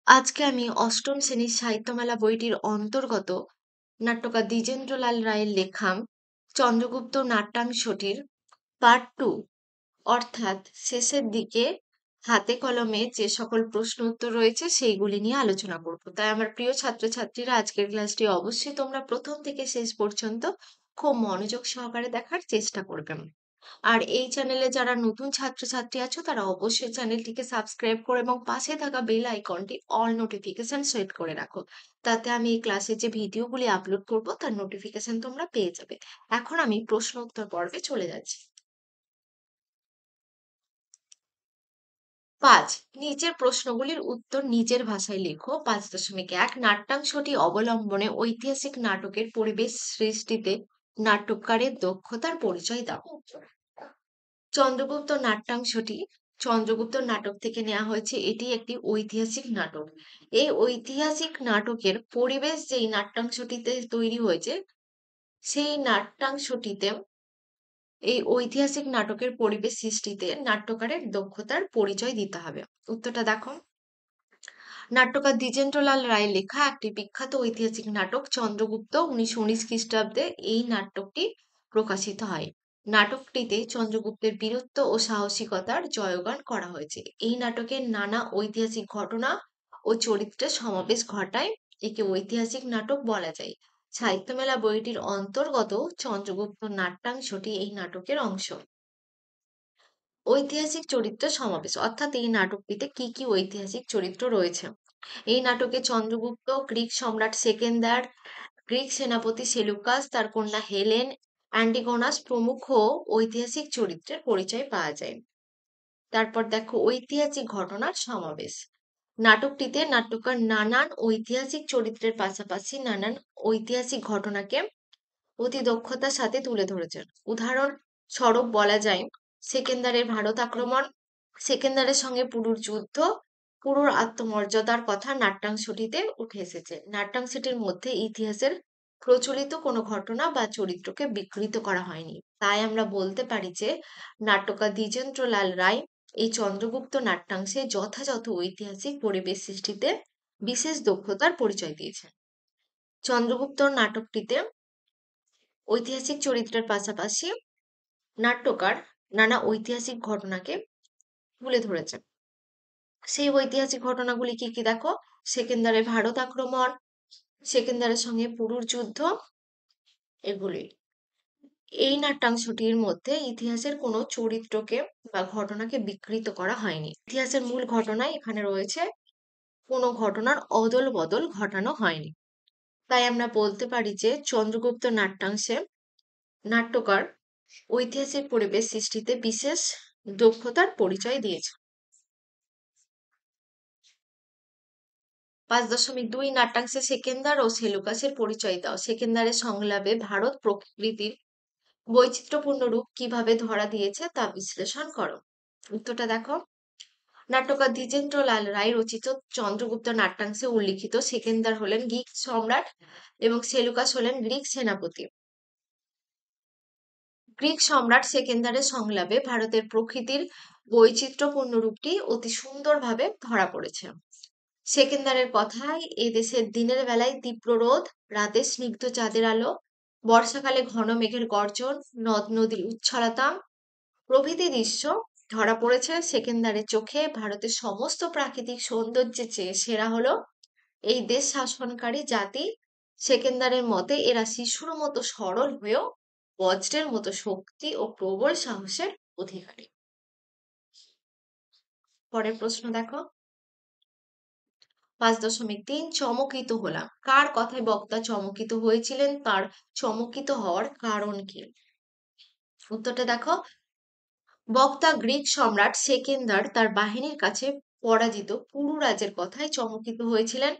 আজকে আমি অষ্টম শ্রেণীর সাহিত্যমেলা বইটির অন্তর্গত নাট্যকার দ্বিজেন্দ্রলাল রায়ের লেখা চন্দ্রগুপ্ত নাট্যাংশটির পার্ট টু অর্থাৎ শেষের দিকে হাতে কলমে যে সকল প্রশ্ন উত্তর রয়েছে সেইগুলি নিয়ে আলোচনা করব। তাই আমার প্রিয় ছাত্রছাত্রীরা আজকের ক্লাসটি অবশ্যই তোমরা প্রথম থেকে শেষ পর্যন্ত খুব মনোযোগ সহকারে দেখার চেষ্টা করবে। আর এই চ্যানেলে যারা নতুন ছাত্রছাত্রী আছো তারা অবশ্যই চ্যানেলটিকে সাবস্ক্রাইব করো এবং পাশে থাকা বেল আইকনটি অল নোটিফিকেশন সেট করে রাখো। তাতে আমি এই ক্লাসে যে ভিডিওগুলি আপলোড করব তার নোটিফিকেশন তোমরা পেয়ে যাবে। এখন আমি প্রশ্ন উত্তর পর্বে চলে যাচ্ছি। 5, নিচের প্রশ্নগুলির উত্তর নিজের ভাষায় লেখো। 5.1 নাট্যাংশটি অবলম্বনে ঐতিহাসিক নাটকের পরিবেশ সৃষ্টিতে নাট্যকারের দক্ষতার পরিচয় দাও। চন্দ্রগুপ্ত নাট্যাংশটি চন্দ্রগুপ্ত নাটক থেকে নেওয়া হয়েছে। এটি একটি ঐতিহাসিক নাটক। এই ঐতিহাসিক নাটকের পরিবেশ যেই নাট্যাংশটিতে তৈরি হয়েছে সেই নাট্যাংশটিতে এই ঐতিহাসিক নাটকের পরিবেশ সৃষ্টিতে নাট্যকারের দক্ষতার পরিচয় দিতে হবে। উত্তরটা দেখো। নাট্যকার দ্বিজেন্দ্রলাল রায়ের লেখা একটি বিখ্যাত ঐতিহাসিক নাটক চন্দ্রগুপ্ত 1919 খ্রিস্টাব্দে এই নাটকটি প্রকাশিত হয়। নাটকটিতে চন্দ্রগুপ্তের বীরত্ব ও সাহসিকতার জয়গান করা হয়েছে। এই নাটকের নানা ঐতিহাসিক ঘটনা ও চরিত্রের সমাবেশ ঘটায় একে ঐতিহাসিক নাটক বলা যায়। সাহিত্যমেলা বইটির অন্তর্গত চন্দ্রগুপ্ত নাট্যাংশটি এই নাটকের অংশ। ঐতিহাসিক চরিত্র সমাবেশ অর্থাৎ এই নাটকটিতে কি কি ঐতিহাসিক চরিত্র রয়েছে। এই নাটকে চন্দ্রগুপ্ত, গ্রিক সম্রাট সেকেন্দার, গ্রিক সেনাপতি সেলুকাস, তার কন্যা হেলেন, অ্যান্টিগোনাস প্রমুখ ঐতিহাসিক চরিত্রের পরিচয় পাওয়া যায়। তারপর দেখো ঐতিহাসিক ঘটনার সমাবেশ। নাটকটিতে নাট্যকার নানান ঐতিহাসিক চরিত্রের পাশাপাশি নানান ঐতিহাসিক ঘটনাকে অতি দক্ষতার সাথে তুলে ধরেছেন। উদাহরণ স্বরূপ বলা যায় সেকেন্দারের ভারত আক্রমণ, সেকেন্দারের সঙ্গে পুরুর যুদ্ধ, পুরুর আত্মমর্যাদার কথা নাট্যাংশটিতে উঠে এসেছে। নাট্যাংশটির মধ্যে ইতিহাসের প্রচলিত কোনো ঘটনা বা চরিত্রকে বিকৃত করা হয়নি। তাই আমরা বলতে পারি যে নাট্যকার দ্বিজেন্দ্রলাল রায় এই চন্দ্রগুপ্ত নাট্যাংশে যথাযথ ঐতিহাসিক পরিবেশ সৃষ্টিতে বিশেষ দক্ষতার পরিচয় দিয়েছেন। চন্দ্রগুপ্ত নাটকটিতে ঐতিহাসিক চরিত্রের পাশাপাশি নাট্যকার নানা ঐতিহাসিক ঘটনাকে তুলে ধরেছেন। সেই ঐতিহাসিক ঘটনাগুলি কি কি দেখো। সেকেন্দারের ভারত আক্রমণ, সেকেন্দারের সঙ্গে পুরুর যুদ্ধ, এগুলি। এই নাট্যাংশটির মধ্যে ইতিহাসের কোনো চরিত্রকে বা ঘটনাকে বিকৃত করা হয়নি। ইতিহাসের মূল ঘটনায় এখানে রয়েছে, কোনো ঘটনার অদল বদল ঘটানো হয়নি। তাই আমরা বলতে পারি যে চন্দ্রগুপ্ত নাট্যাংশে নাট্যকার ঐতিহাসিক পরিবেশ সৃষ্টিতে বিশেষ দক্ষতার পরিচয় দিয়েছে। 5.2 নাট্যাংশে সেকেন্দার ও সেলুকাসের পরিচয় দাও। সেকেন্দারের সংলাপে ভারত প্রকৃতির বৈচিত্র্যপূর্ণ রূপ কিভাবে ধরা দিয়েছে তা বিশ্লেষণ করো। উত্তরটা দেখো। নাট্যকার দ্বিজেন্দ্রলাল রায় রচিত চন্দ্রগুপ্ত নাট্যাংশে উল্লিখিত সেকেন্দার হলেন গ্রিক সম্রাট এবং সেলুকাস হলেন গ্রিক সেনাপতি। গ্রিক সম্রাট সেকেন্দারের সংলাপে ভারতের প্রকৃতির বৈচিত্র্যপূর্ণ রূপটি অতি সুন্দরভাবে ধরা পড়েছে। সেকেন্দারের কথায় এদেশের দিনের বেলায় তীব্র রোদ, রাতে স্নিগ্ধ চাঁদের আলো, বর্ষাকালে ঘন মেঘের গর্জন, নদ নদীর উচ্ছলতা প্রভৃতি দৃশ্য ধরা পড়েছে সেকেন্দারের চোখে। ভারতের সমস্ত প্রাকৃতিক সৌন্দর্যের চেয়ে সেরা হলো এই দেশ শাসনকারী জাতি। সেকেন্দারের মতে এরা শিশুর মতো সরল হয়েও বজ্রের মতো শক্তি ও প্রবল সাহসের অধিকারী। পরের প্রশ্ন দেখো। 5.3 চমকিত হলাম। কার কথায় বক্তা চমকিত হয়েছিলেন, তার চমকিত হওয়ার কারণ কি। উত্তরটা দেখো। বক্তা গ্রিক সম্রাট সেকেন্দার তার বাহিনীর কাছে পরাজিত পুরুরাজের কথায় চমকিত হয়েছিলেন।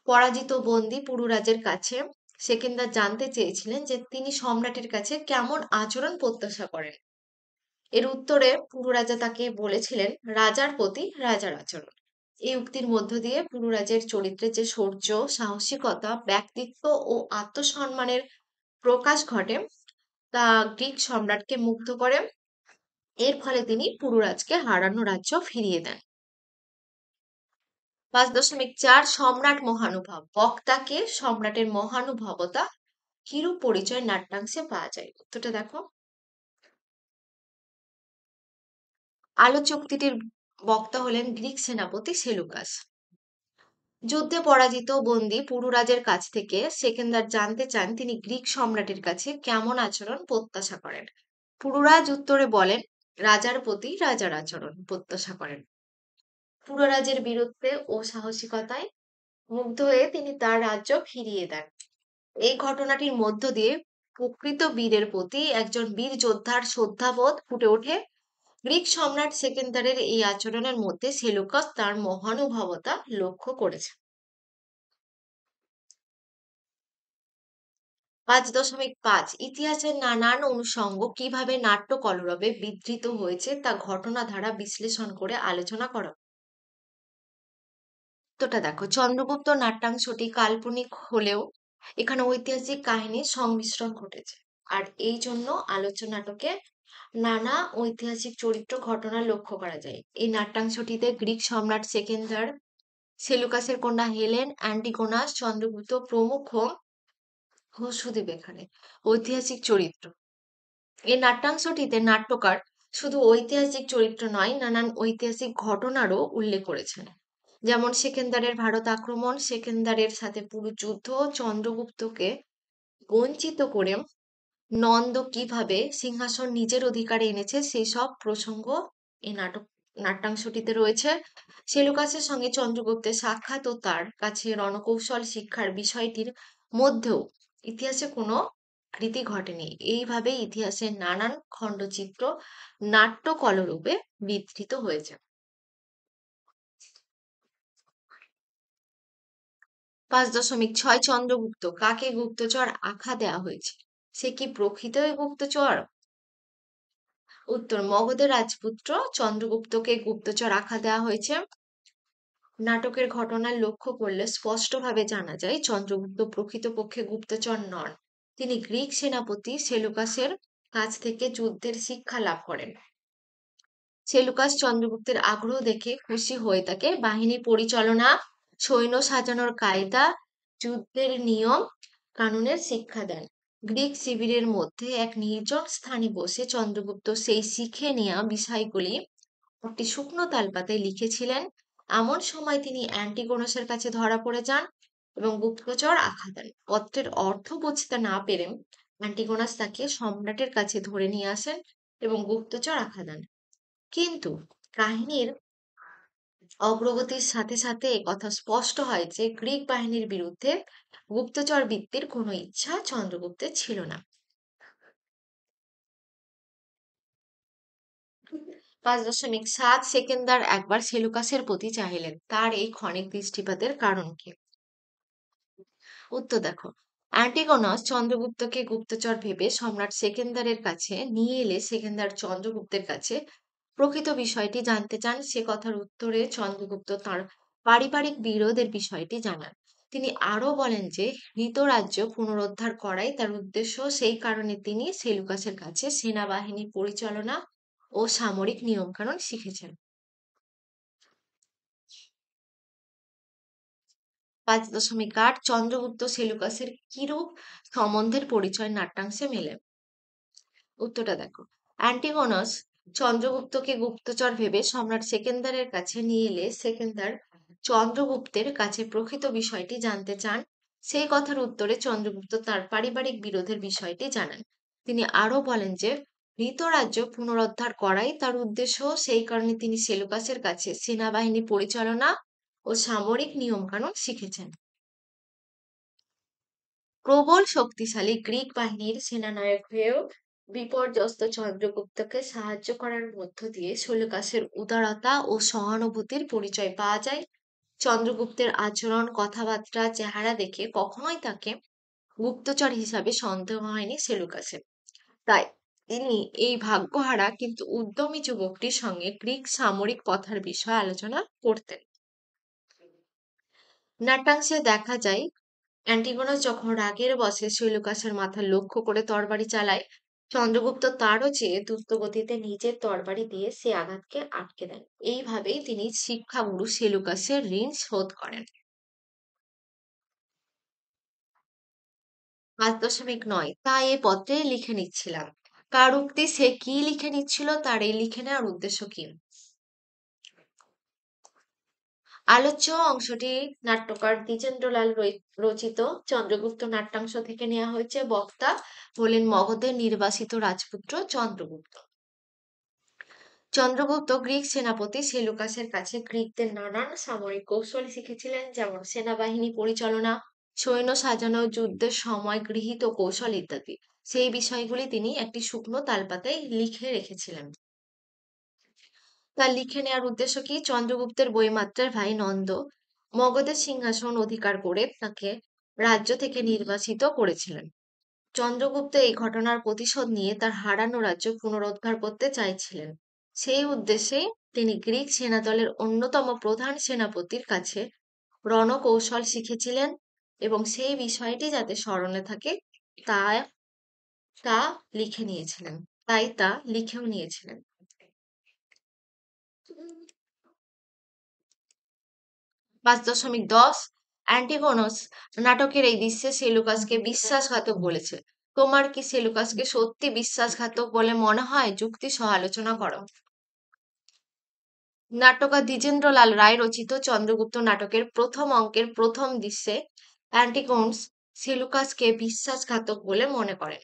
পরাজিত বন্দী পুরুরাজের কাছে সেকেন্দার জানতে চেয়েছিলেন যে তিনি সম্রাটের কাছে কেমন আচরণ প্রত্যাশা করেন। এর উত্তরে পুরুরাজা তাকে বলেছিলেন রাজার প্রতি রাজার আচরণ। এই উক্তির মধ্য দিয়ে পুরুরাজের চরিত্রে যে শৌর্য, সাহসিকতা, ব্যক্তিত্ব ও আত্মসম্মানের প্রকাশ ঘটে তা গ্রিক সম্রাটকে মুগ্ধ করে। এর ফলে তিনি পুরুরাজকে হারানো রাজ্য ফিরিয়ে দেন। 5.4 সম্রাট মহানুভব। বক্তাকে সম্রাটের মহানুভবতা কিরূপ পরিচয় নাট্যাংশে পাওয়া যায়? উত্তরটা দেখো। আলোচকটির বক্তা হলেন গ্রিক সেনাপতি সেলুকাস। যুদ্ধে পরাজিত বন্দী পুরুরাজের কাছ থেকে সেকেন্দার জানতে চান তিনি গ্রিক সম্রাটের কাছে কেমন আচরণ প্রত্যাশা করেন। পুরুরাজ উত্তরে বলেন রাজার প্রতি রাজার আচরণ প্রত্যাশা করেন। পুরুরাজের বীরত্বে ও সাহসিকতায় মুগ্ধ হয়ে তিনি তার রাজ্য ফিরিয়ে দেন। এই ঘটনাটির মধ্য দিয়ে প্রকৃত বীরের প্রতি একজন বীর যোদ্ধার শ্রদ্ধাবোধ ফুটে ওঠে। গ্রিক সম্রাট সেকেন্দারের এই আচরণের মধ্যে সেলুকাস তার মহানুভবতা লক্ষ্য করেছে। 5.5 ইতিহাসের নানান অনুষঙ্গ কিভাবে নাট্য কলরবে বিধৃত হয়েছে তা ঘটনা ধারা বিশ্লেষণ করে আলোচনা করা। তোটা দেখো, চন্দ্রগুপ্ত নাট্যাংশটি কাল্পনিক হলেও এখানে ঐতিহাসিক কাহিনীর সংমিশ্রণ ঘটেছে। আর এই জন্য আলোচ্য নাটকে নানা ঐতিহাসিক চরিত্র ঘটনা লক্ষ্য করা যায়। এই নাট্যাংশটিতে গ্রিক সম্রাট সেকেন্দার, সেলুকাসের কন্যা হেলেন, অ্যান্টিগোনাস, চন্দ্রগুপ্ত প্রমুখ সুদীপ এখানে ঐতিহাসিক চরিত্র। এই নাট্যাংশটিতে নাট্যকার শুধু ঐতিহাসিক চরিত্র নয়, নানান ঐতিহাসিক ঘটনারও উল্লেখ করেছেন। যেমন সেকেন্দারের ভারত আক্রমণ, সেকেন্দারের সাথে পুরো যুদ্ধ, চন্দ্রগুপ্তকে বঞ্চিত করে নন্দ কিভাবে সিংহাসন নিজের অধিকারে এনেছে সেই সব প্রসঙ্গ এই নাট্যাংশটিতে রয়েছে। সেলুকাসের সঙ্গে চন্দ্রগুপ্তের সাক্ষাৎ ও তার কাছে রণকৌশল শিক্ষার বিষয়টির মধ্যেও ইতিহাসে কোনো কৃতি ঘটেনি। এইভাবে ইতিহাসের নানান খণ্ডচিত্র নাট্য কলরূপে বিধৃত হয়েছে। 5.6 চন্দ্রগুপ্ত কাকে গুপ্তচর আখ্যা দেওয়া হয়েছে? সে কি প্রকৃতই গুপ্তচর? উত্তর, মগধের রাজপুত্র চন্দ্রগুপ্তকে গুপ্তচর আখ্যা দেওয়া হয়েছে। নাটকের ঘটনার লক্ষ্য করলে স্পষ্টভাবে জানা যায় চন্দ্রগুপ্ত প্রকৃতপক্ষে গুপ্তচর নন। তিনি গ্রিক সেনাপতি সেলুকাসের কাছ থেকে যুদ্ধের শিক্ষা লাভ করেন। সেলুকাস চন্দ্রগুপ্তের আগ্রহ দেখে খুশি হয়ে তাকে বাহিনী পরিচালনা, সৈন্য সাজানোর কায়দা, যুদ্ধের নিয়ম কানুনের শিক্ষা দেন। গ্রিক শিবিরের মধ্যে এক নির্জন স্থানে বসে চন্দ্রগুপ্ত সেই শিখে নেওয়া বিষয়গুলি একটি শুকনো তালপাতায় লিখেছিলেন। এমন সময় তিনি অ্যান্টিগোনাসের কাছে ধরা পড়ে যান এবং গুপ্তচর আখ্যা দেন। পত্রের অর্থ বুঝতে না পেরে অ্যান্টিগোনাস তাকে সম্রাটের কাছে ধরে নিয়ে আসেন এবং গুপ্তচর আখ্যা দেন। কিন্তু কাহিনীর অগ্রগতির সাথে সাথে একথা স্পষ্ট হয় যে গ্রিক বাহিনীর বিরুদ্ধে গুপ্তচর বৃত্তির কোনো ইচ্ছা চন্দ্রগুপ্তের ছিল না। 5.7 সেকেন্দার একবার সেলুকাসের প্রতি চাহিলেন, তার এই ক্ষণিক দৃষ্টিপাতের কারণ কি? উত্তর দেখো, অ্যান্টিগোনাস চন্দ্রগুপ্তকে গুপ্তচর ভেবে সম্রাট সেকেন্দারের কাছে নিয়ে এলে সেকেন্দার চন্দ্রগুপ্তের কাছে প্রকৃত বিষয়টি জানতে চান। সে কথার উত্তরে চন্দ্রগুপ্ত তার পারিবারিক বিরোধের বিষয়টি জানান। তিনি আরো বলেন যে হৃতরাজ্য পুনরুদ্ধার করাই তার উদ্দেশ্য, সেই কারণে তিনি সেলুকাসের কাছে সেনাবাহিনী পরিচালনা ও সামরিক নিয়মকানুন শিখেছেন। 5.8 চন্দ্রগুপ্ত সেলুকাসের কিরূপ সম্বন্ধের পরিচয় নাট্যাংশে মেলে? উত্তরটা দেখো, অ্যান্টিগোনাস চন্দ্রগুপ্তকে গুপ্তচর ভেবে সম্রাট সেকেন্দারের কাছে নিয়ে এলে সেকেন্দার চন্দ্রগুপ্তের কাছে প্রকৃত বিষয়টি জানতে চান। সেই কথার উত্তরে চন্দ্রগুপ্ত তার পারিবারিক বিরোধের বিষয়টি জানান। তিনি আরো বলেন যে হৃতরাজ্য পুনরুদ্ধার করাই তার উদ্দেশ্য, সেই কারণে তিনি সেলুকাসের কাছে সেনাবাহিনী পরিচালনা ও সামরিক নিয়মকানুন শিখেছেন। প্রবল শক্তিশালী গ্রিক বাহিনীর সেনানায়ক হয়েও বিপর্যস্ত চন্দ্রগুপ্তকে সাহায্য করার মধ্য দিয়ে সেলুকাসের উদারতা ও সহানুভূতির পরিচয় পাওয়া যায়। চন্দ্রগুপ্তের আচরণ, কথাবার্তা, চেহারা দেখে কখনোই তাকে গুপ্তচর হিসাবে সন্দেহ হয়নি সেলুকাসের। তাই তিনি এই ভাগ্যহারা কিন্তু উদ্যমী যুবকটির সঙ্গে গ্রিক সামরিক কথার বিষয়ে আলোচনা করতেন। নাট্যাংশে দেখা যায় অ্যান্টিগোনাস যখন রাগের বশে সেলুকাসের মাথা লক্ষ্য করে তরবারি চালায়, চন্দ্রগুপ্ত তারও চেয়ে দ্রুতগতিতে নিজের তরবারি দিয়ে সে আঘাতকে আটকে দেন। এইভাবেই তিনি শিক্ষাগুরু সেলুকাসের ঋণ শোধ করেন। 5.9 তাই এই পত্রে লিখে নিচ্ছিলাম। কার উক্তি সে কি লিখে নিচ্ছিল, তার এই লিখে নেওয়ার উদ্দেশ্য কি? আলোচ্য অংশটি নাট্যকার দ্বিজেন্দ্রলাল রচিত চন্দ্রগুপ্ত নাট্যাংশ থেকে নেওয়া হয়েছে। বক্তা হলেন মগধের নির্বাসিত রাজপুত্র চন্দ্রগুপ্ত। চন্দ্রগুপ্ত গ্রিক সেনাপতি সেলুকাসের কাছে গ্রিকদের নানান সামরিক কৌশল শিখেছিলেন, যেমন সেনাবাহিনী পরিচালনা, সৈন্য সাজানো, যুদ্ধের সময় গৃহীত কৌশল ইত্যাদি। সেই বিষয়গুলি তিনি একটি শুকনো তালপাতায় লিখে রেখেছিলেন। তার লিখে নেওয়ার উদ্দেশ্য কি? চন্দ্রগুপ্তের বইমাত্রের ভাই নন্দ মগধের সিংহাসন অধিকার করে তাকে রাজ্য থেকে নির্বাসিত করেছিলেন। চন্দ্রগুপ্ত এই ঘটনার প্রতিশোধ নিয়ে তার হারানো রাজ্য পুনরুদ্ধার করতে চাইছিলেন। সেই উদ্দেশ্যে তিনি গ্রিক সেনাদলের অন্যতম প্রধান সেনাপতির কাছে রণকৌশল শিখেছিলেন, এবং সেই বিষয়টি যাতে স্মরণে থাকে তা তা লিখে নিয়েছিলেন। তা লিখেও নিয়েছিলেন। 5.10 অ্যান্টিগোনাস নাটকের এই দৃশ্যে সেলুকাসকে বিশ্বাসঘাতক বলেছে। তোমার কি সেলুকাসকে সত্যি বিশ্বাসঘাতক বলে মনে হয়? যুক্তি সহ আলোচনা করো। নাট্যকার দ্বিজেন্দ্রলাল রায় রচিত চন্দ্রগুপ্ত নাটকের প্রথম অঙ্কের প্রথম দৃশ্যে অ্যান্টিগোনস সেলুকাসকে বিশ্বাসঘাতক বলে মনে করেন।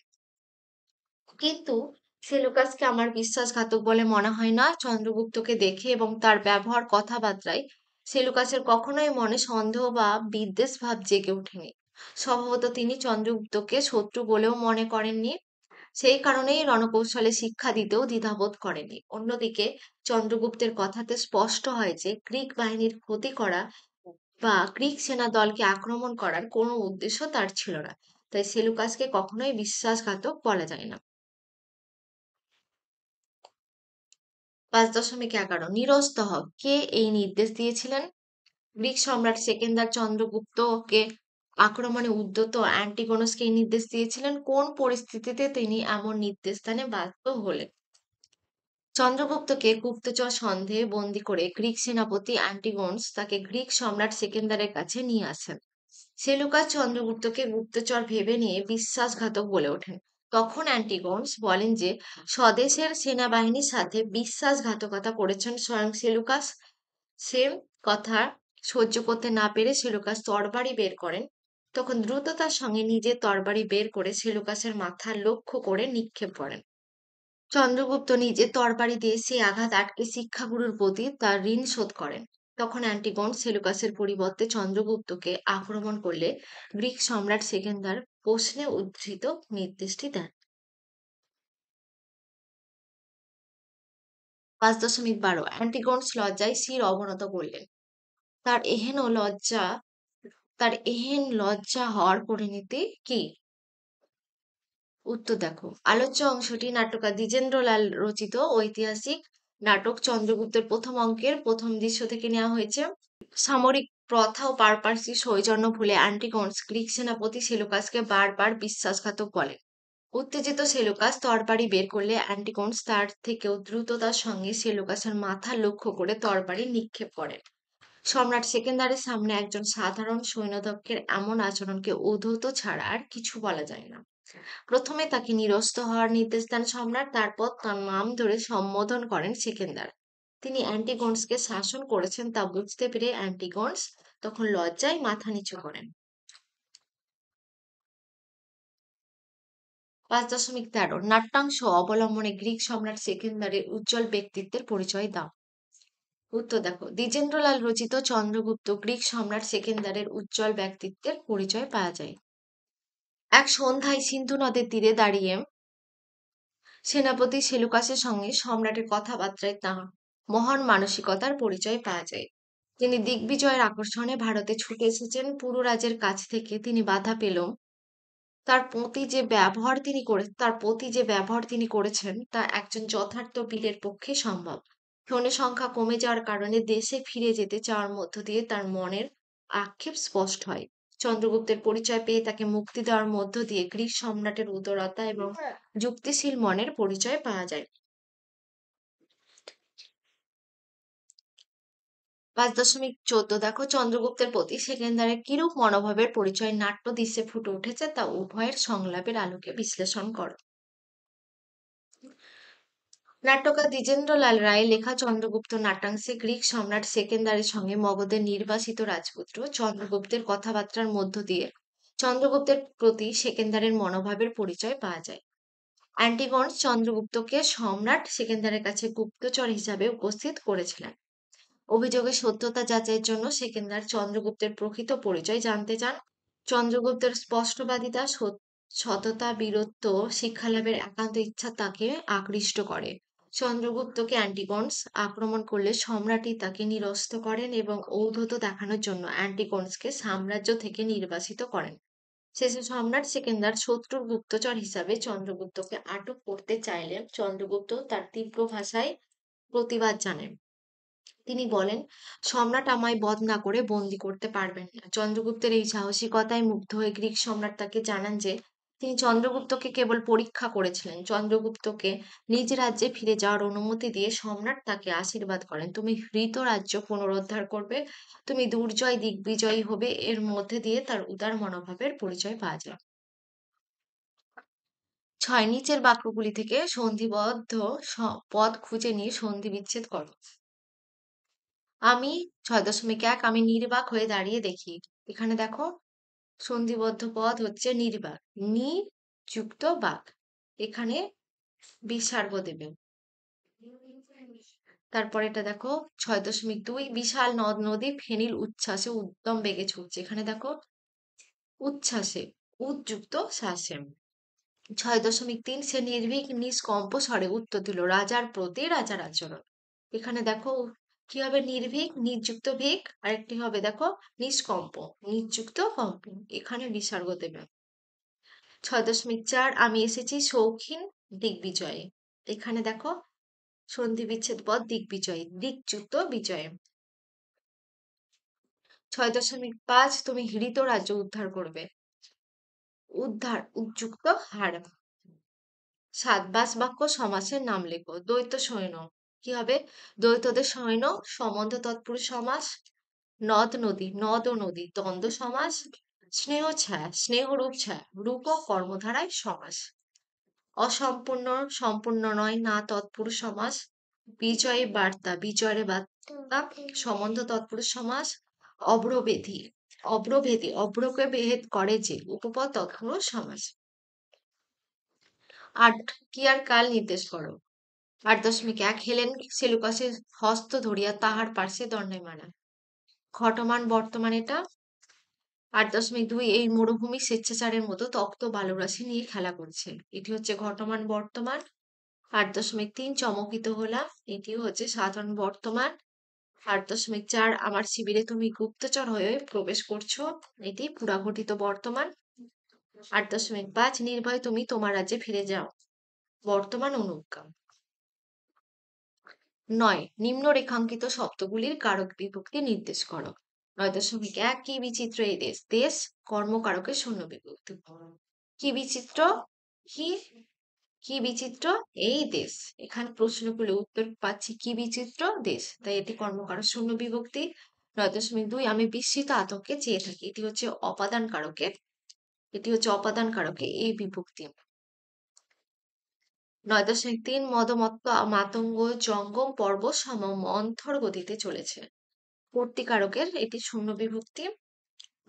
কিন্তু সেলুকাসকে আমার বিশ্বাসঘাতক বলে মনে হয় না। চন্দ্রগুপ্তকে দেখে এবং তার ব্যবহার কথাবার্তায় সেলুকাসের কখনোই মনে সন্দেহ বা বিদ্বেষ ভাব জেগে ওঠেনি। স্বভাবত তিনি চন্দ্রগুপ্তকে শত্রু বলেও মনে করেননি, সেই কারণেই রণকৌশলে শিক্ষা দিতেও দ্বিধাবোধ করেনি। অন্যদিকে চন্দ্রগুপ্তের কথাতে স্পষ্ট হয় যে গ্রিক বাহিনীর ক্ষতি করা বা গ্রিক সেনা দলকে আক্রমণ করার কোনো উদ্দেশ্য তার ছিল না, তাই সেলুকাসকে কখনোই বিশ্বাসঘাতক বলা যায় না। 5.11 নিরস্ত হও। কে এই নির্দেশ দিয়েছিলেন? গ্রিক সম্রাট সেকেন্দার চন্দ্রগুপ্তকে আক্রমণে উদ্যত অ্যান্টিগোনাসকে এই নির্দেশ দিয়েছিলেন। কোন পরিস্থিতিতে তিনি এমন নির্দেশ দানে বাধ্য হলেন? চন্দ্রগুপ্তকে গুপ্তচর সন্দেহে বন্দী করে গ্রিক সেনাপতি অ্যান্টিগোনস তাকে গ্রিক সম্রাট সেকেন্দারের কাছে নিয়ে আসেন। সেলুকাস চন্দ্রগুপ্তকে গুপ্তচর ভেবে নিয়ে বিশ্বাসঘাতক বলে ওঠেন। তখন অ্যান্টিগোনস বলেন যে স্বদেশের সেনাবাহিনীর সাথে বিশ্বাসঘাতকতা করেছেন স্বয়ং সেলুকাস। সে কথা সহ্য করতে না পেরে সেলুকাস তরবারি বের করেন। তখন দ্রুততার সঙ্গে নিজের তরবারি বের করে সেলুকাসের মাথা লক্ষ্য করে নিক্ষেপ করেন। চন্দ্রগুপ্ত নিজে তরবারি দিয়ে সেই আঘাত আটকে শিক্ষাগুরুর প্রতি তার ঋণ শোধ করেন। তখন অ্যান্টিগন সেলুকাসের পরিবর্তে চন্দ্রগুপ্তকে আক্রমণ করলে গ্রিক সম্রাট সেকেন্দার প্রশ্নে উদ্ধৃত নির্দেশটি দেন। 5.12 অ্যান্টিগনস লজ্জায় শির অবনত করলেন। তার এহেন লজ্জা তার এহেন লজ্জা হওয়ার পরিণতি কি? উত্তর দেখো। আলোচ্য অংশটি নাট্যকার দ্বিজেন্দ্রলাল রচিত ঐতিহাসিক নাটক চন্দ্রগুপ্তের প্রথম অঙ্কের প্রথম দৃশ্য থেকে নেওয়া হয়েছে। সামরিক প্রথা ও পারপার্শ্বিক সৌজন্য ভুলে অ্যান্টিগোনস গ্রিক সেনাপতি সেলুকাসকে বারবার বিশ্বাসঘাতক বলেন। উত্তেজিত সেলুকাস তরবারি বের করলে অ্যান্টিগোনস তার থেকেও দ্রুততার সঙ্গে সেলুকাসের মাথা লক্ষ্য করে তরবারি নিক্ষেপ করেন। সম্রাট সেকেন্দারের সামনে একজন সাধারণ সৈন্যদক্ষের এমন আচরণকে উদ্ধত ছাড়া আর কিছু বলা যায় না। প্রথমে তাকে নিরস্ত হওয়ার নির্দেশ দেন সম্রাট, তারপর তার নাম ধরে সম্বোধন করেন সেকেন্দার। তিনি অ্যান্টিগোনসকে শাসন করেছেন তা বুঝতে পেরে অ্যান্টিগোনস তখন লজ্জায় মাথা নিচু করেন। 5.13 নাট্যাংশ অবলম্বনে গ্রিক সম্রাট সেকেন্দারের উজ্জ্বল ব্যক্তিত্বের পরিচয় দাও। উত্তর দেখো। দ্বিজেন্দ্রলাল রচিত চন্দ্রগুপ্ত গ্রিক সম্রাট সেকেন্দারের উজ্জ্বল ব্যক্তিত্বের পরিচয় পাওয়া যায়। এক সন্ধ্যায় সিন্ধু নদের তীরে দাঁড়িয়ে সেনাপতি সেলুকাসের সঙ্গে সম্রাটের কথাবার্তায় তাঁর মহান মানসিকতার পরিচয় পাওয়া যায়। তিনি দিগ্বিজয়ের আকর্ষণে ভারতে ছুটে এসেছেন। পুরো রাজ্যের কাছ থেকে তিনি বাধা পেলেও তার প্রতি যে ব্যবহার তিনি করেছেন তা একজন যথার্থ বীরের পক্ষে সম্ভব। সৈন্য সংখ্যা কমে যাওয়ার কারণে দেশে ফিরে যেতে চাওয়ার মধ্য দিয়ে তার মনের আক্ষেপ স্পষ্ট হয়। চন্দ্রগুপ্তের পরিচয় পেয়ে তাকে মুক্তি দেওয়ার মধ্য দিয়ে গ্রিক সম্রাটের উদারতা এবং যুক্তিশীল মনের পরিচয় পাওয়া যায়। 5.14 দেখো, চন্দ্রগুপ্তের প্রতি সেকেন্দারের কিরূপ মনোভাবের পরিচয় নাট্য দৃশ্যে ফুটে উঠেছে তা উভয়ের সংলাপের আলোকে বিশ্লেষণ করো। নাট্যকার দ্বিজেন্দ্রলাল রায় লেখা চন্দ্রগুপ্ত নাট্যাংশে গ্রিক সম্রাট সেকেন্দারের সঙ্গে মগধের নির্বাসিত রাজপুত্র চন্দ্রগুপ্তের কথাবার্তার মধ্য দিয়ে চন্দ্রগুপ্তের প্রতি সেকেন্দারের মনোভাবের পরিচয় পাওয়া যায়। অ্যান্টিগনস চন্দ্রগুপ্তকে সম্রাট সেকেন্দারের কাছে গুপ্তচর হিসাবে উপস্থিত করেছিলেন। অভিযোগের সত্যতা যাচাইয়ের জন্য সেকেন্দার চন্দ্রগুপ্তের প্রকৃত পরিচয় জানতে চান। চন্দ্রগুপ্তের স্পষ্টবাদিতা, সততা, বীরত্ব, শিক্ষালাভের একান্ত ইচ্ছা তাকে আকৃষ্ট করে। চন্দ্রগুপ্তকে অ্যান্টিগনস আক্রমণ করলে সম্রাটই তাকে নিরস্ত করেন এবং ঔদ্ধত্য দেখানোর জন্য অ্যান্টিগনসকে সাম্রাজ্য থেকে নির্বাসিত করেন। শেষে সম্রাট সেকেন্দার শত্রুর গুপ্তচর হিসাবে চন্দ্রগুপ্তকে আটক করতে চাইলে চন্দ্রগুপ্ত তার তীব্র ভাষায় প্রতিবাদ জানান। তিনি বলেন, সম্রাট আমায় বধ না করে বন্দী করতে পারবেন না। চন্দ্রগুপ্তের এই সাহসিকতায় মুগ্ধ হয়ে গ্রিক সম্রাট তাকে জানান যে তিনি চন্দ্রগুপ্তকে কেবল পরীক্ষা করেছিলেন। চন্দ্রগুপ্তকে নিজ রাজ্যে ফিরে যাওয়ার অনুমতি দিয়ে সম্রাট তাকে আশীর্বাদ করেন, তুমি হৃত রাজ্য পুনরুদ্ধার করবে, তুমি দুর্জয় দিগ্বিজয়ী হবে। এর মধ্যে দিয়ে তার উদার মনোভাবের পরিচয় পাওয়া যায়। 6, নিচের বাক্যগুলি থেকে সন্ধিবদ্ধ পদ খুঁজে নিয়ে সন্ধি বিচ্ছেদ করো। আমি 6.1 আমি নির্বাক হয়ে দাঁড়িয়ে দেখি। এখানে দেখো সন্ধিবদ্ধ পদ হচ্ছে নির্বাক, নি যুক্ত বাক, এখানে বিসর্গ দেবে। তারপর এটা দেখো 6.2 বিশাল নদ নদী ফেনীর উচ্ছ্বাসে উদ্যম বেগে ছুটছে। এখানে দেখো উচ্ছ্বাসে, উদ্যুক্ত শ্বাসে। 6.3 সে নির্ভীক নিষ্কম্প স্বরে উত্তর দিল, রাজার প্রতি রাজার আচরণ। এখানে দেখো কি হবে, নির্ভীক নিযুক্ত ভিক, আরেকটি হবে দেখো নিষ্কম্প নিযুক্ত কম্প, এখানে বিসর্গ দেবে। 6.4 আমি এসেছি শৌখিন দিগ্বিজয়ে। এখানে দেখো সন্ধি বিচ্ছেদ পদ দিগ্বিজয়, দিকযুক্ত বিজয়ে। 6.5 তুমি হৃত রাজ্য উদ্ধার করবে, উদ্ধার উদ্যুক্ত হার। 7 বাক্য সমাসের নাম লেখো। দ্বৈত সৈন্য কি হবে, দ্বৈতদের সৈন্য সম্বন্ধ তৎপুরুষ সমাস। নদ নদী, নদ ও নদী দ্বন্দ্ব সমাস। স্নেহ ছায়া, স্নেহ রূপ ছায়া, রূপ ও কর্মধারায় সমাস। অসম্পূর্ণ, সম্পূর্ণ নয় না তৎপুরুষ সমাস। বিজয় বার্তা, বিজয়ের বার্তা সম্বন্ধ তৎপুরুষ সমাস। অব্রবেধি, অব্রভেদী, অব্রকে ভেদ করে যে উপপদ তৎপুরুষ সমাস। 8 কি আর কাল নির্দেশ করো। 8.1 হেলেন সেলুকাসের হস্ত ধরিয়া তাহার পার্শ্বে দণ্ডায়মানা। ঘটমান বর্তমান এটা। 8.2 এই মরুভূমি স্বেচ্ছাচারের মতো তপ্ত বালুরাশি নিয়ে খেলা করছে, এটি হচ্ছে ঘটমান বর্তমান। 8.3 চমকিত হলাম, এটিও হচ্ছে সাধারণ বর্তমান। 8.4 আমার শিবিরে তুমি গুপ্তচর হয়ে প্রবেশ করছো, এটি পুরাঘটিত বর্তমান। 8.5 নির্ভয় তুমি তোমার রাজ্যে ফিরে যাও, বর্তমান অনুজ্ঞা। 9 নিম্ন রেখাঙ্কিত শব্দগুলির কারক বিভক্তি নির্দেশ করো। 9.1 কি বিচিত্র এই দেশ, দেশ কর্মকারকের শূন্য বিভক্তি। কি বিচিত্র, কি কি বিচিত্র এই দেশ, এখানে প্রশ্ন করলে উত্তর পাচ্ছি কি বিচিত্র দেশ, তাই এটি কর্মকারক শূন্য বিভক্তি। 9.2 আমি বিস্মিত আতঙ্কে চেয়ে থাকি, এটি হচ্ছে অপাদান কারকের, এটি হচ্ছে অপাদান কারকে এই বিভক্তি। 9.3 মদমত্ত মাতঙ্গ জঙ্গম পর্ব সম মন্থর গতিতে চলেছে, কর্তিকারকের এটি শূন্য বিভক্তি।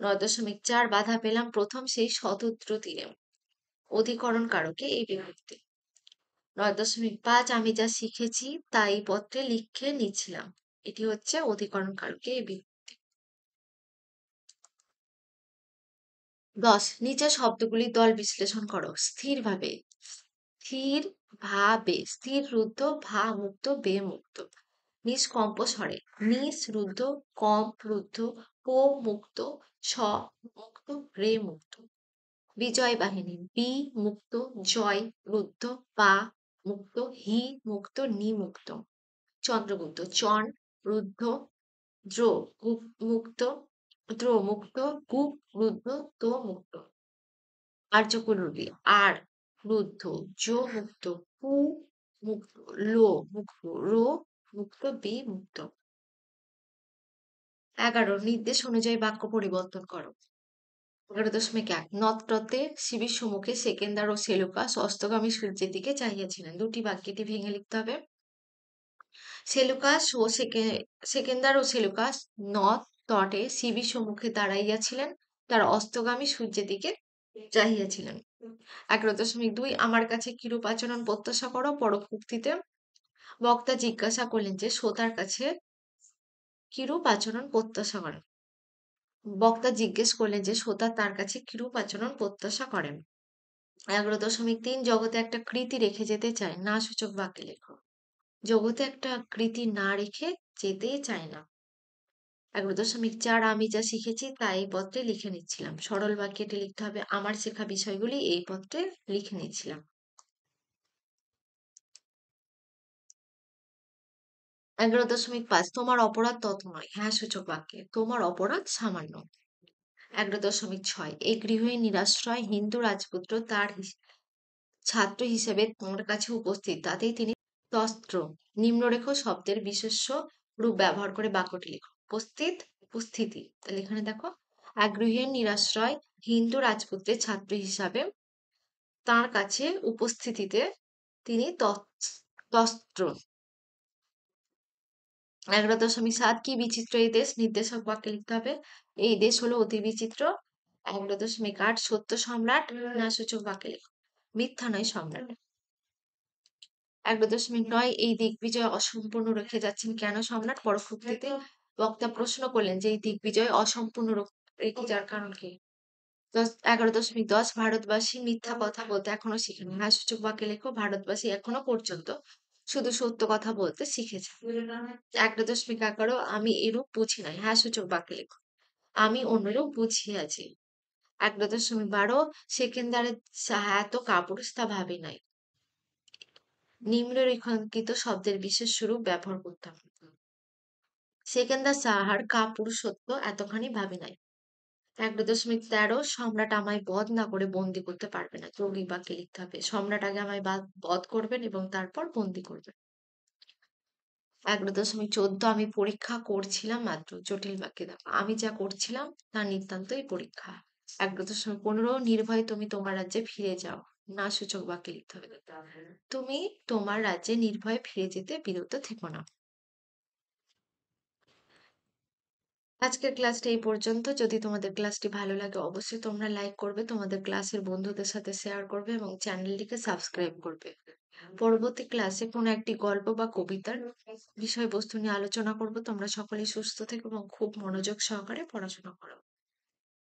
9.4 বাধা পেলাম প্রথম সেই শতদ্র তীরে, অধিকরণ কারকে এই বিভক্তি। 9.5 আমি যা শিখেছি তা এই পত্রে লিখে নিচ্ছিলাম, এটি হচ্ছে অধিকরণ কারকে এই বিভক্তি। 10 নিচের শব্দগুলির দল বিশ্লেষণ করো। স্থিরভাবে, স্থির ভাবে, স্থির রুদ্ধ ভা মুক্ত বে মুক্ত। নিষ্কম্প স্বরে, নিস রুদ্ধ, কম্প রুদ্ধ, পো মুক্ত, ছ মুক্ত, রে মুক্ত। বিজয় বাহিনী, বি মুক্ত, জয় রুদ্ধ, পা মুক্ত, হি মুক্ত, নি মুক্ত। চন্দ্রগুপ্ত, চন রুদ্ধ, দ্রো মুক্ত, দ্রো মুক্ত, কু রুদ্ধ, তো মুক্ত। আর্যকুরুরি আর রুদ্ধ, যো মুক্ত, পু মুক্ত, লো মুক্ত, রো মুক্ত, বি মুক্ত। 11 নির্দেশ অনুযায়ী বাক্য পরিবর্তন করো। 11.1 নতরতে শিবির সম্মুখে সেকেন্দার ও সেলুকাস অস্তগামী সূর্যের দিকে চাহিয়াছিলেন। দুটি বাক্যটি ভেঙে লিখতে হবে। সেলুকাস ও সেকেন্দার ও সেলুকাস নদ তটে শিবির সম্মুখে দাঁড়াইয়াছিলেন, তারা অস্তগামী সূর্যের দিকে চাহিয়াছিলেন। 11.2 আমার কাছে কিরূপ আচরণ প্রত্যাশা করো। পরোক্তিতে বক্তা জিজ্ঞাসা করলেন যে শ্রোতার কাছে কিরূপ আচরণ প্রত্যাশা করেন। বক্তা জিজ্ঞেস করলেন যে শ্রোতা তার কাছে কিরূপ আচরণ প্রত্যাশা করেন। 11.3 জগতে একটা কৃতি রেখে যেতে চায় না সূচক বাক্যে লেখো। জগতে একটা কৃতি না রেখে যেতে চায় না। 11.4 আমি যা শিখেছি তা এই পত্রে লিখে নিচ্ছিলাম। সরল বাক্যটি লিখতে হবে আমার শেখা বিষয়গুলি এই পত্রে লিখে নিচ্ছিলাম। 11.5 তোমার অপরাধ তত নয়। হ্যাঁ সূচক বাক্যে তোমার অপরাধ সামান্য। 11.6 এই গৃহে নিরাশ্রয় হিন্দু রাজপুত্র তার ছাত্র হিসেবে তোমার কাছে উপস্থিত, তাতেই তিনি তস্ত্র নিম্নরেখ শব্দের বিশেষ্য রূপ ব্যবহার করে বাক্যটি লিখো। উপস্থিত, উপস্থিতি। তাহলে এখানে দেখো এক গৃহের নিরাশ্রয় হিন্দু রাজপুত্রের ছাত্র হিসাবে তার কাছে উপস্থিতিতে তিনি তস্ত্র। 11.7 কি বিচিত্র এই দেশ। নির্দেশক বাক্যে লিখতে হবে এই দেশ হলো অতি বিচিত্র। 11.8 সত্য সম্রাট না সূচক বাক্যে লেখো মিথ্যা নয় সম্রাট। 11.9 এই দিগ্বিজয় অসম্পূর্ণ রেখে যাচ্ছেন কেন সম্রাট। পরবর্তীতে বক্তা প্রশ্ন করলেন যে এই দিগ্বিজয় অসম্পূর্ণ রেখে যাওয়ার কারণ কি। 11.10 ভারতবাসী মিথ্যা কথা বলতে এখনো শিখেনি। হ্যাঁ সূচক বাক্যে লেখো ভারতবাসী এখনো পর্যন্ত শুধু সত্য কথা বলতে শিখেছে। 11.11 আমি এরূপ বুঝি নাই। হ্যাঁ সূচক বাক্যে লেখো আমি অন্যরূপ বুঝিয়াছি। 11.12 সেকেন্দারের এত কাপুরুষ তা ভাবি নাই। নিম্নরেখাঙ্কিত শব্দের বিশেষ রূপ ব্যবহার করতে হবে। সেকেন্দার সাহার কাপুরুষত্ব এতখানি ভাবি নাই। 11.13 সম্রাট আমায় বধ না করে বন্দি করতে পারবে না। যৌগিক বাক্যে লিখতে হবে সম্রাট আগে আমায় বধ করবেন এবং তারপর বন্দি করবেন। 11.14 আমি পরীক্ষা করছিলাম মাত্র। জটিল বাক্যে দেখো আমি যা করছিলাম তা নিতান্তই পরীক্ষা। 11.15 নির্ভয়ে তুমি তোমার রাজ্যে ফিরে যাও না সূচক বাক্যে লিখতে হবে তুমি তোমার রাজ্যে নির্ভয়ে ফিরে যেতে বিরত থেকো না। আজকের ক্লাসটা এই পর্যন্ত। যদি তোমাদের ক্লাসটি ভালো লাগে অবশ্যই তোমরা লাইক করবে, তোমাদের ক্লাসের বন্ধুদের সাথে শেয়ার করবে এবং চ্যানেলটিকে সাবস্ক্রাইব করবে। পরবর্তী ক্লাসে কোনো একটি গল্প বা কবিতার বিষয়বস্তু নিয়ে আলোচনা করব। তোমরা সকলেই সুস্থ থেকো এবং খুব মনোযোগ সহকারে পড়াশোনা করো।